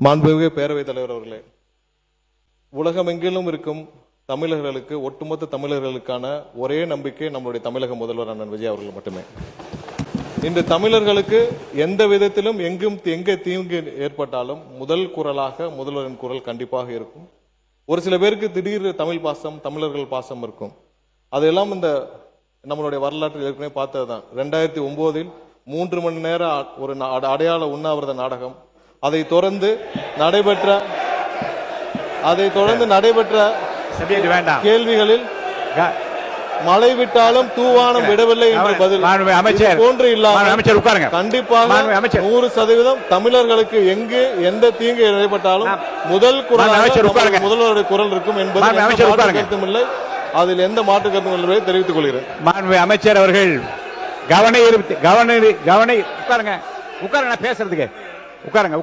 மாண்புமிகு பேரவைத் தலைவர் அவர்களே, உலகமெங்கிலும் இருக்கும் தமிழர்களுக்கு, ஒட்டுமொத்த தமிழர்களுக்கான ஒரே நம்பிக்கை நம்முடைய தமிழக முதல்வர் அண்ணன் விஜய் அவர்கள் மட்டுமே. இந்த தமிழர்களுக்கு எந்த விதத்திலும் எங்கே தீங்கு ஏற்பட்டாலும் முதல் குரலாக முதல்வரின் குரல் கண்டிப்பாக இருக்கும். ஒரு சில பேருக்கு திடீர் தமிழ் பாசம், தமிழர்கள் பாசம் இருக்கும். அதெல்லாம் இந்த நம்மளுடைய வரலாற்றில் ஏற்கனவே பார்த்ததுதான். 2009 3 மணி நேரம் ஒரு அடையாள உண்ணாவிரத நாடகம். அதை தொடர்ந்து நடைபெற்ற கேள்விகளில் மழை விட்டாலும் தூவானம் விடவில்லை என்று பதில் போன்று இல்லாமல் கண்டிப்பாக 100% தமிழர்களுக்கு எங்கு எந்த தீங்கு ஏற்பட்டாலும் முதல் குரல் முதல்வருடைய குரல் இருக்கும் என்பது கருத்துமில்லை. அதில் எந்த மாற்று கருத்தும் என்பதை தெரிவித்துக் கொள்கிறேன். அமைச்சர் அவர்கள் உட்காருங்க, பேசுறதுக்கு உட்காருங்க.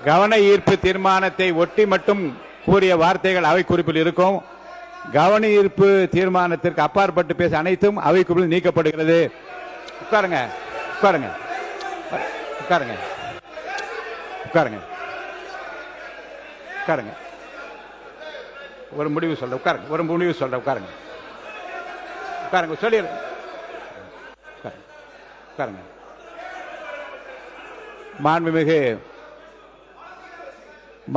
கவன ஈர்ப்பு தீர்மானத்தை ஒட்டி மட்டும் கூறிய வார்த்தைகள் அவை குறிப்பில் இருக்கும். கவன ஈர்ப்பு தீர்மானத்திற்கு அப்பாற்பட்டு பேச அனைத்தும் அவை குறிப்பில் நீக்கப்படுகிறது. உட்காருங்க. ஒரு முடிவு சொல்ற உட்காருங்க. சொல்லி உட்காருங்க.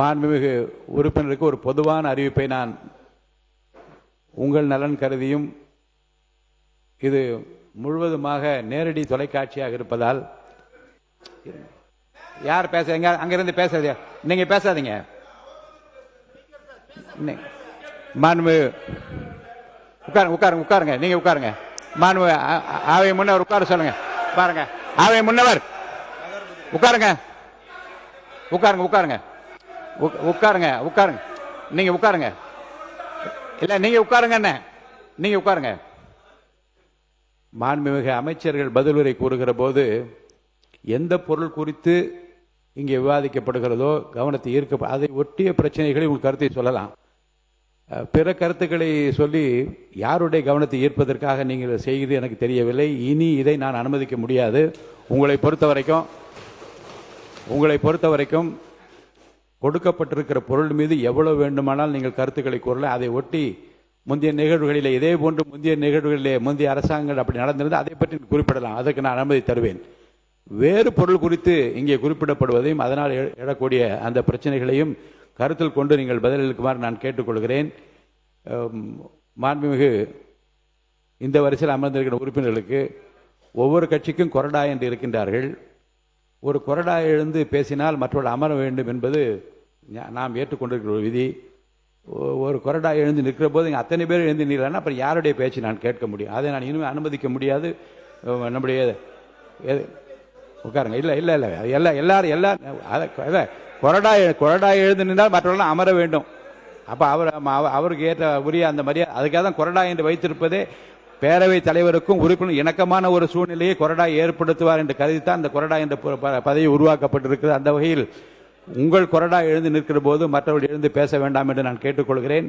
மாண்புமிகு உறுப்பினருக்கு ஒரு பொதுவான அறிவிப்பை நான் உங்கள் நலன் கருதியும், இது முழுவதுமாக நேரடி தொலைக்காட்சியாக இருப்பதால் யார் பேசுறீங்க? அங்கிருந்து பேசுறது நீங்க பேசாதீங்க. உட்காருங்க. நீங்க உட்காருங்க. அவை முன்னவர் உட்கார சொல்லுங்க. பாருங்க, அவை முன்னவர் உட்காருங்க. நீங்க உட்காருங்க. இல்ல, நீங்க உட்காருங்க. நீங்க உட்காருங்க. மாண்புமிகு அமைச்சர்கள் பதிலுரை கூறுகிற போது எந்த பொருள் குறித்து இங்கே விவாதிக்கப்படுகிறதோ கவனத்தை ஈர்க்க, அதை ஒட்டிய பிரச்சனைகளை உங்கள் கருத்தை சொல்லலாம். பிற கருத்துக்களை சொல்லி யாருடைய கவனத்தை ஈர்ப்பதற்காக நீங்கள் செய்கிறது எனக்கு தெரியவில்லை. இனி இதை நான் அனுமதிக்க முடியாது. உங்களை பொறுத்த வரைக்கும் கொடுக்கப்பட்டிருக்கிற பொருள் மீது எவ்வளவு வேண்டுமானால் நீங்கள் கருத்துக்களை கூறலாம். அதை ஒட்டி முந்தைய நிகழ்வுகளிலே, இதே போன்று முந்தைய நிகழ்வுகளிலே முந்தைய அரசாங்கங்கள் அப்படி நடந்திருந்தால் அதை பற்றி குறிப்பிடலாம். அதற்கு நான் அனுமதி தருவேன். வேறு பொருள் குறித்து இங்கே குறிப்பிடப்படுவதையும் அதனால் எழக்கூடிய அந்த பிரச்சனைகளையும் கருத்தில் கொண்டு நீங்கள் பதிலளிக்குமாறு நான் கேட்டுக்கொள்கிறேன். மாண்புமிகு இந்த வரிசையில் அமர்ந்திருக்கிற உறுப்பினர்களுக்கு ஒவ்வொரு கட்சிக்கும் கொறடா என்று இருக்கின்றார்கள். ஒரு கொறடா எழுந்து பேசினால் மற்றவர்கள் அமர வேண்டும் என்பது நாம் ஏற்றுக்கொண்டிருக்கிற ஒரு விதி. ஒரு கொறடா எழுந்து நிற்கிற போது இங்கே அத்தனை பேர் எழுந்து நிற்கலன்னா அப்புறம் யாருடைய பேச்சு நான் கேட்க முடியும்? அதை நான் இனிமேல் அனுமதிக்க முடியாது. நம்முடைய உட்காருங்க. இல்லை எல்லாரும் கொறடா எழுந்து நின்றால் மற்றவர்கள் அமர வேண்டும். அப்போ அவருக்கு ஏற்ற உரிய அந்த மரியாதை, அதுக்காக தான் கொறடா என்று வைத்திருப்பதே பேரவைத் தலைவருக்கும் உறுப்பினர் இணக்கமான ஒரு சூழ்நிலையை கொறடா ஏற்படுத்துவார் என்று கருதித்தான் அந்த கொறடா என்ற பதவி உருவாக்கப்பட்டிருக்கிறது. அந்த வகையில் உங்கள் கொறடா எழுந்து நிற்கிற போது மற்றவர்கள் எழுந்து பேச வேண்டாம் என்று நான் கேட்டுக்கொள்கிறேன்.